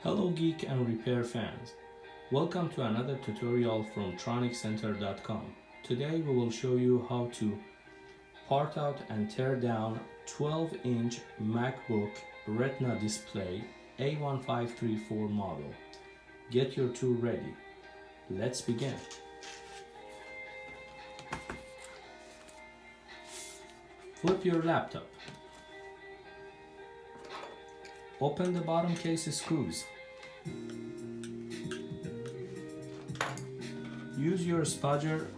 Hello geek and repair fans. Welcome to another tutorial from troniccenter.com. Today we will show you how to part out and tear down 12-inch MacBook Retina display A1534 model. Get your tool ready. Let's begin. Flip your laptop. Open the bottom case screws. Use your spudger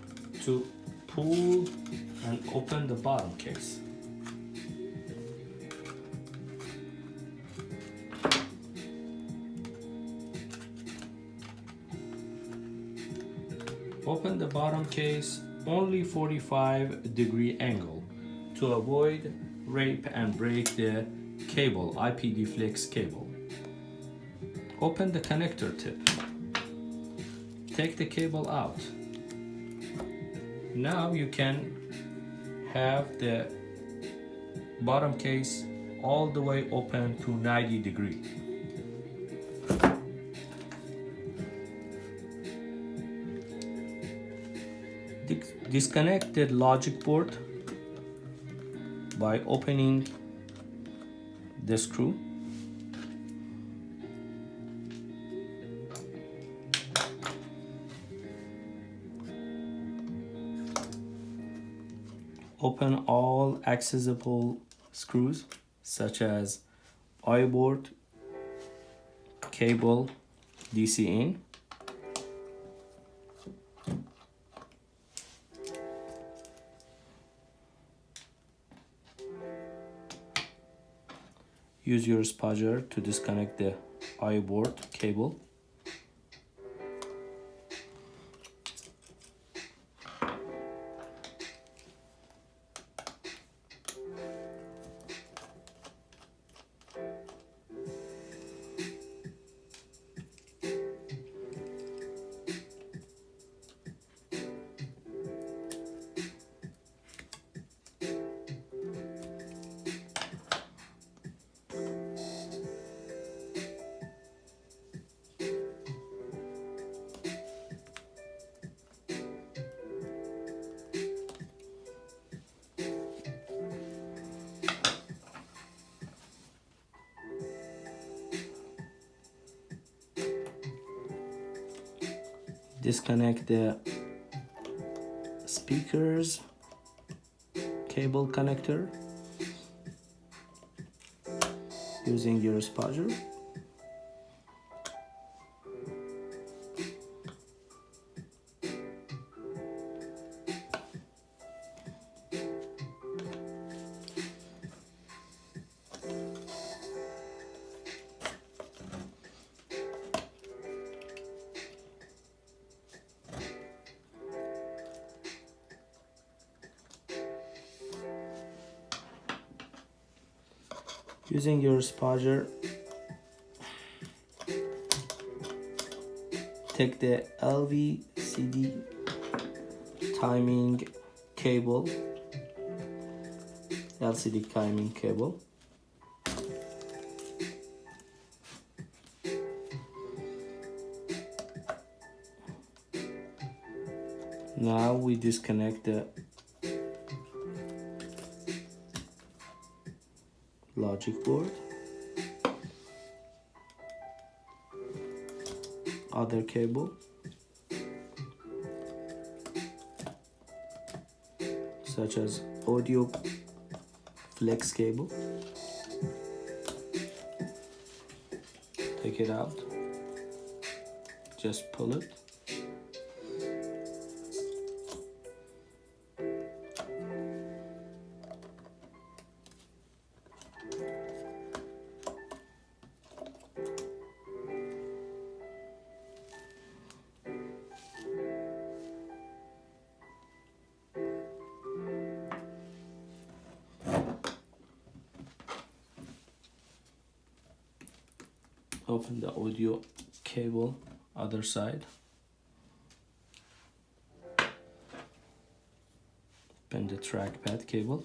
to pull and open the bottom case. Open the bottom case only 45-degree angle to avoid rape and break the cable, IPD flex cable. Open the connector tip. Take the cable out. Now you can have the bottom case all the way open to 90 degrees. Disconnect the logic board by opening the screw. Open all accessible screws such as I board, cable, DC in. Use your spudger to disconnect the I board cable. Disconnect the speakers cable connector using your spudger. Using your spudger, take the LVCD timing cable, LCD timing cable. Now we disconnect the logic board, other cable such as audio flex cable. Take it out, just pull it. Open the audio cable, other side. Open the trackpad cable.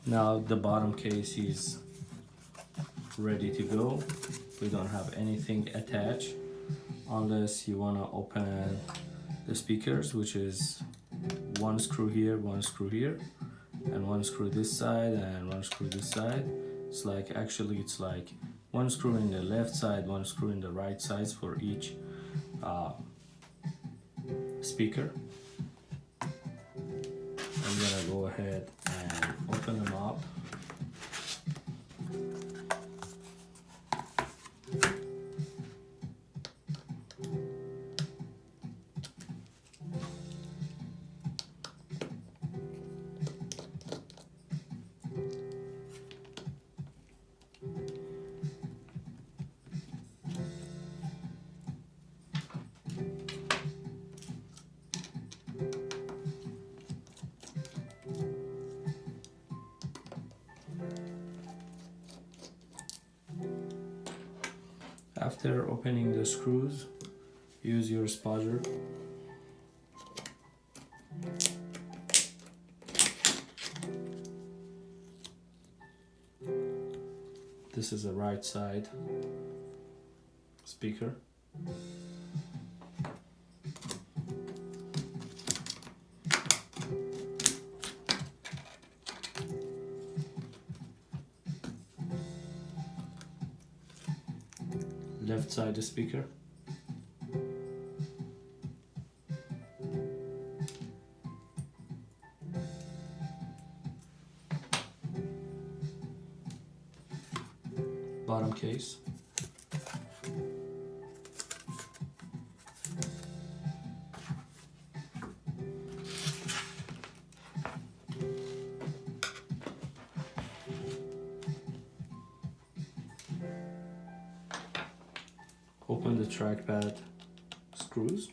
Now the bottom case is ready to go. We don't have anything attached unless you want to open the speakers, which is one screw here, one screw here, and one screw this side and one screw this side. It's like, actually it's like one screw in the left side, one screw in the right side for each speaker. I'm gonna go ahead and open them up. After opening the screws, use your spudger. This is the right side speaker. Left side speaker. Bottom case. Open the trackpad screws.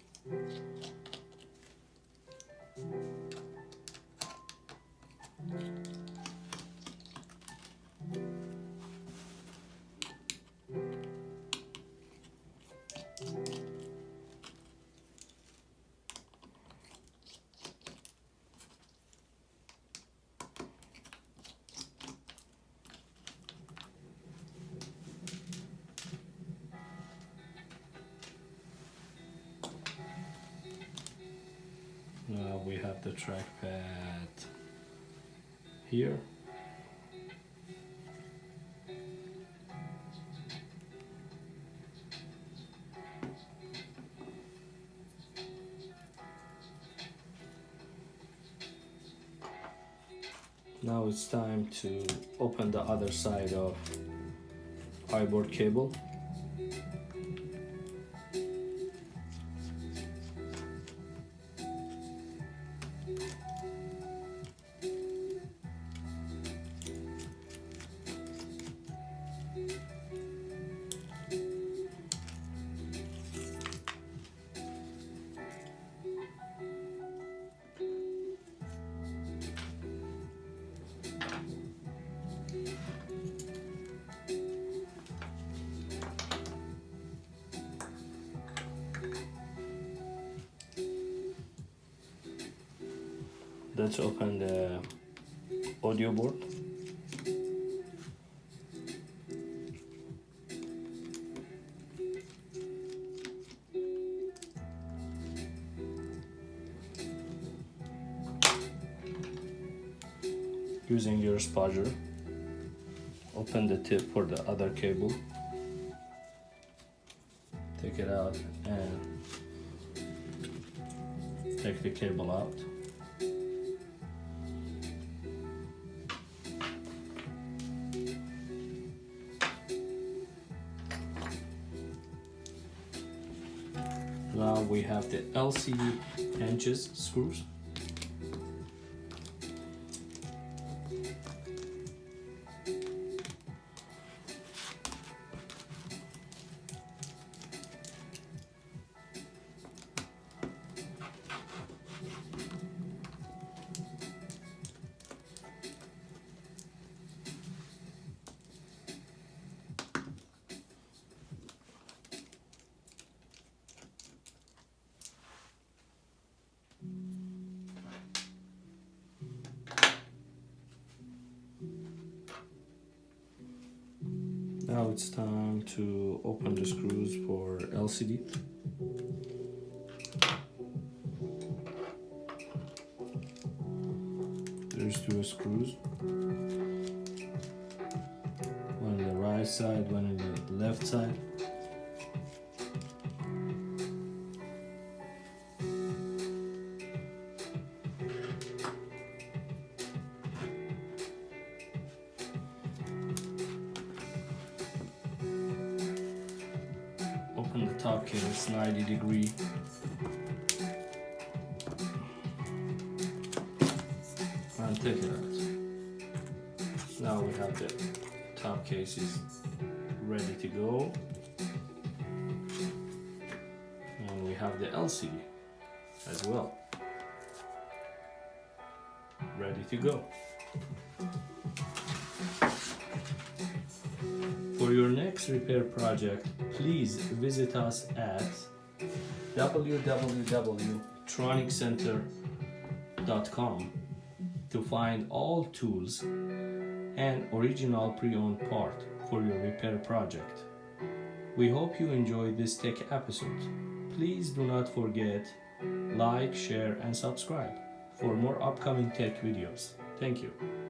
Now we have the trackpad here. Now it's time to open the other side of iBoard cable. Let's open the audio board. Using your spudger, open the tip for the other cable. Take it out and take the cable out. Now we have the LCD hinges screws. Now it's time to open the screws for LCD. There's two screws. One on the right side, one on the left side. Open the top case 90 degree. And take it out. Now we have the top cases ready to go. And we have the LCD as well, ready to go. For your next repair project, please visit us at www.troniccenter.com to find all tools and original pre-owned part for your repair project. We hope you enjoyed this tech episode. Please do not forget, like, share, and subscribe for more upcoming tech videos. Thank you.